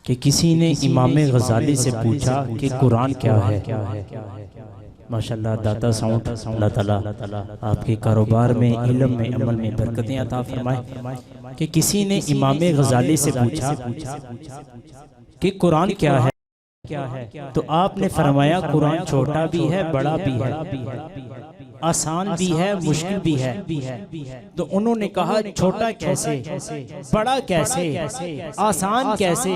कि किसी ने इमाम गजाली से पूछा कि कुरान क्या है। माशाल्लाह दाता साउंड, अल्लाह ताला आपके कारोबार में, इल्म में, अमल में बरकतें अता फरमाए। कि किसी ने इमाम गजाली से पूछा कि कुरान क्या है, तो आपने फरमाया कुरान छोटा भी है, बड़ा भी है, आसान भी है, मुश्किल भी है। तो उन्होंने कहा छोटा कैसे, बड़ा कैसे, आसान कैसे,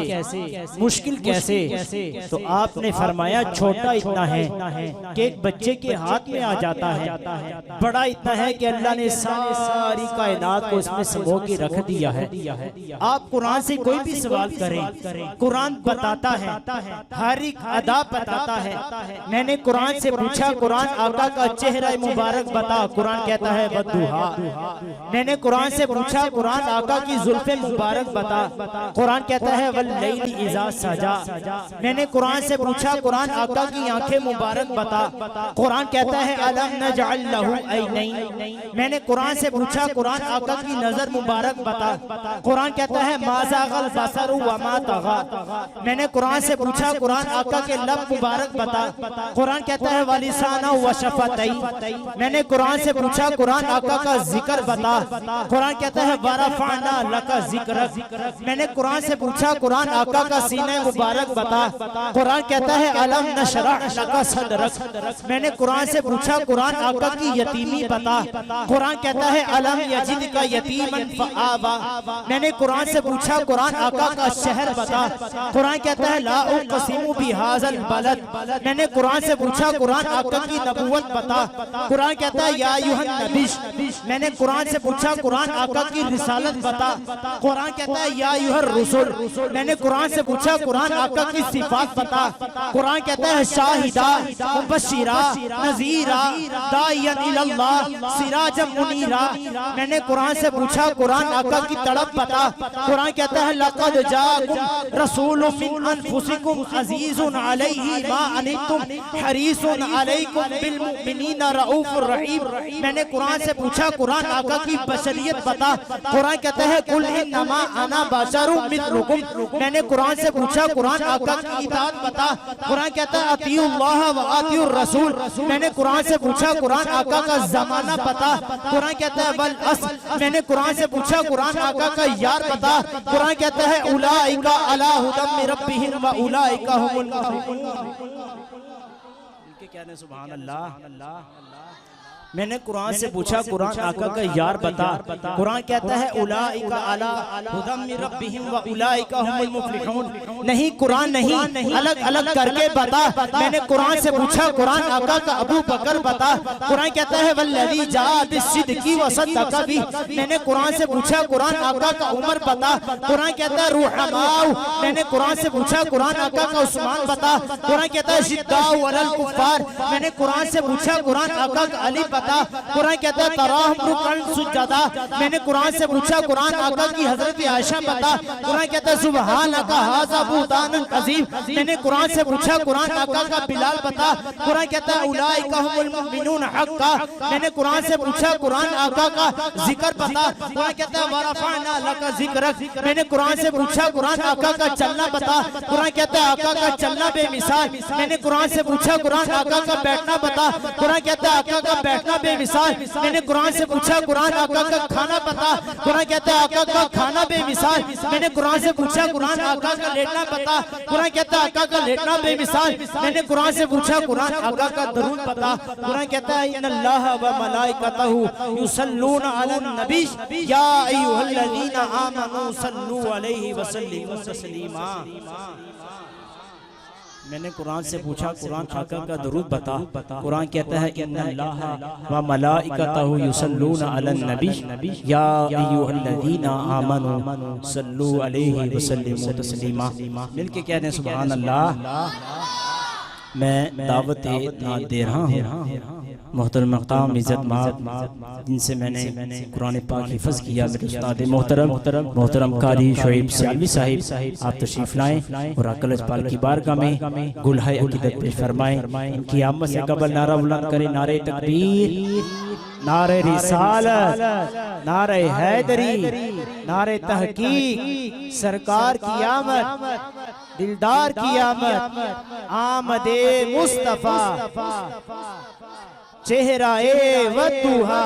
मुश्किल कैसे। तो आपने फरमाया छोटा इतना है कि एक बच्चे के हाथ में आ जाता है, बड़ा इतना है कि अल्लाह ने सारी कायनात को इसमें समो के रख दिया है। आप कुरान से कोई भी सवाल करें, कुरान बताता है, हर एक अदा बताता है। मैंने कुरान से पूछा कुरान आका का चेहरा मुबारक बता, कुरान कहता है बद्दुहा। मैंने कुरान से पूछा कुरान आका की जुल्फे मुबारक बता, कुरान कहता है वल्लैली इज़ा सजा। मैंने कुरान से पूछा कुरान आका की आंखें मुबारक बता, कुरान कहता है अलम नजअल लहू ऐनैन। मैंने कुरान से पूछा कुरान आका की नजर मुबारक बता, कुरान कहता है मा ज़ागल बसरु व मा तगा। मैंने कुरान से पूछा कुरान आका के लब मुबारक बता, कुरान कहता है वलिसाना व शफतैन। मैंने कुरान से पूछा कुरान आका का जिक्र बता, कुरान कहता है वरफअना लका जिक्रक। मैंने कुरान से पूछा कुरान आका का सीना मुबारक बता, कुरान कहता है अलम नशरह लका सदरक। मैंने कुरान से पूछा कुरान आका की यतीमी बता, कुरान कहता है अलम यजिद का यतीमन फआवा। मैंने कुरान से पूछा कुरान आका का शहर बता, कुरान कहता है ला उक़सिमु बिहाज़ल बलद। मैंने कुरान से पूछा कुरान आका की नबुव्वत बता, कुरान कहता है या अय्युहन नबी। मैंने कुरान से पूछा कुरान आका की रिसालत बता, कुरान कहता है या अय्युहर रुसुल। मैंने कुरान से पूछा कुरान आका की सिफात बता, कुरान कहता है शाहिदा मुबश्शिरा नज़ीरा दाइयन इलल्लाह सिराजम मुनीरा। मैंने कुरान से पूछा कुरान आका की तड़प बता, कुरान कहता है लक़द जाअकुम रसूलुम मिन अनफुसिकुम अज़ीज़ुन अलैहि मा अनितुम हरीसुन अलैकुम बिल मुमिनीना रऊफुर रहीम। मैंने कुरान से पूछा कुरान आका की बशरियत बता, कुरान कहता है कुल इन्नमा अना बशरुम मिथलुकुम। मैंने कुरान से पूछा कुरान आका की इताअत बता, कुरान कहता है अतीउल्लाह व अतीउर रसूल। मैंने कुरान से पूछा कुरान आका का जमाना बता, कुरान कहता है वल अस्र। मैंने कुरान से पूछा कुरान आका का यार बता, कुरान कहता है उलाइका अला हुदम मिन रब्बिहिम व उलाइका हुमुल मुफ्लिहून। कहने सुभान अल्लाह। मैंने कुरान से पूछा कुरान आका का यार बता, कुरान कहता है उलाइका अला हुदम मिन रब्बिहिम व उलाइका हुमुल मुफ्लिहून। नहीं कुरान नहीं, अलग अलग करके बता। मैंने कुरान से पूछा कुरान आका का अबू बकर बता, कुरान कहता है वल्लज़ी जाअ बिस्सिद्क़ि व सद्दक़ बिही। मैंने कुरान से पूछा कुरान आका का उमर बता, कुरान कहता है रुहमाउ। मैंने कुरान से पूछा कुरान आका का उस्मान बता, कुरान कहता है शिद्दाउ अलल कुफ़ार। मैंने कुरान से पूछा कुरान आका का अली बता, कुरान कहता है तराहम रुकन सुजदा। मैंने कुरान से पूछा कुरान आका की हजरत आयशा बता, कुरान कहता है सुब्हानका हाज़ा बुहतानुन अज़ीम। मैंने कुरान से पूछा कुरान आका का बिलाल बता, कुरान कहता है उलाइका हुमुल मुमिनून हक़्क़ा। मैंने कुरान से पूछा कुरान आका का जिक्र बता, कुरान कहता है वरफ़अना लका ज़िक्रक। मैंने कुरान से पूछा कुरान आका का चलना बता, कुरान कहता है आका का चलना बेमिसाल। मैंने कुरान से पूछा कुरान आका का बैठना बता, कुरान कहता है आका का बैठना बेमिसाल। मैंने कुरान से पूछा कुरान आका का खाना बता, कुरान कहता है आका का खाना बेमिसाल। मैंने कुरान से पूछा कुरान आका का लेटना बता, कुरान कहता है आका का लेटना बेमिसाल। मैंने कुरान से पूछा कुरान आका का दरूद बता, कुरान कहता है इन्नल्लाह व मलाइकतहु युसल्लूना अलन नबी या अय्युहल्लज़ीना आमनू सल्लू अलैहि व सल्लिमू तस्लीमा। मैंने कुरान से पूछा कुरान आका का दरूद बता, कुरान कहता है इन्नल्लाहा व मलाइकतहु युसल्लूना अलन नबी या अय्युहल्लज़ीना आमनू सल्लू अलैहि व सल्लिमू तस्लीमा। मिलके कहने सुभान अल्लाह। मैं दावत दे रहा हूँ मोहतरम मक़ाम इज़्ज़त माब, जिनसे मैंने कुरान पाक हिफ़्ज़ किया, मेरे उस्ताद मोहतरम कारी शुएब सियालवी साहिब, आप तशरीफ़ लाएँ और आका लजपाल की बारगाह में गुलहाए अक़ीदत पेश फरमाएँ। इनकी आमद से कबल नारा बुलंद करें, नारे तकबीर, नारे रिसालत, नारे हैदरी, नारे तहकीक, सरकार की आमद, दिलदार की आमद, आमदे मुस्तफा, चेहरा ए वतुहा।